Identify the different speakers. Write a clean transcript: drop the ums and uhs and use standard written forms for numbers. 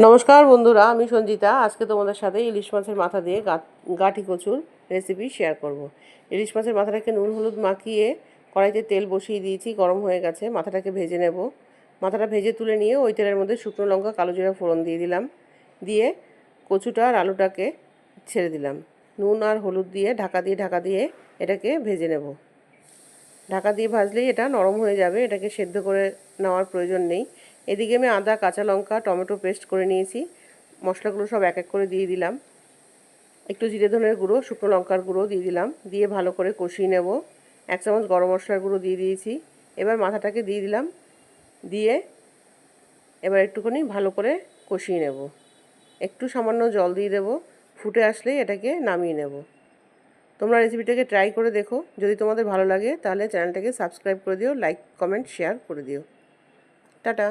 Speaker 1: নমস্কার বন্ধুরা, আমি সঞ্জিতা। আজকে তোমাদের সাথে ইলিশ মাছের মাথা দিয়ে গাঠি কচুর রেসিপি শেয়ার করব। ইলিশ মাছের মাথাটাকে নুন হলুদ মাখিয়ে কড়াইতে তেল বসিয়ে দিয়েছি, গরম হয়ে গেছে। মাথাটাকে ভেজে নেব। মাথাটা ভেজে তুলে নিয়ে ওই তেলের মধ্যে শুকনো লঙ্কা কালো জিরা ফোড়ন দিয়ে দিলাম। দিয়ে কচুটা আর আলুটাকে ছেড়ে দিলাম। নুন আর হলুদ দিয়ে ঢাকা দিয়ে এটাকে ভেজে নেব। ঢাকা দিয়ে ভাজলেই এটা নরম হয়ে যাবে, এটাকে সেদ্ধ করে নেওয়ার প্রয়োজন নেই। এদিকে আমি আদা, কাঁচা লঙ্কা, টমেটো পেস্ট করে নিয়েছি। মশলাগুলো সব এক এক করে দিয়ে দিলাম। একটু জিরে ধনের গুঁড়ো, শুকনো লঙ্কার গুঁড়ো দিয়ে দিলাম। দিয়ে ভালো করে কষিয়ে নেব। 1 চামচ গরম মশলার গুঁড়ো দিয়ে দিয়েছি। এবার মাথাটাকে দিয়ে দিলাম। দিয়ে এবার একটুখানি ভালো করে কষিয়ে নেব। একটু সামান্য জল দিয়ে দেব। ফুটে আসলেই এটাকে নামিয়ে নেব। তোমরা রেসিপিটাকে ট্রাই করে দেখো। যদি তোমাদের ভালো লাগে তাহলে চ্যানেলটাকে সাবস্ক্রাইব করে দিও, লাইক, কমেন্ট, শেয়ার করে দিও। টাটা।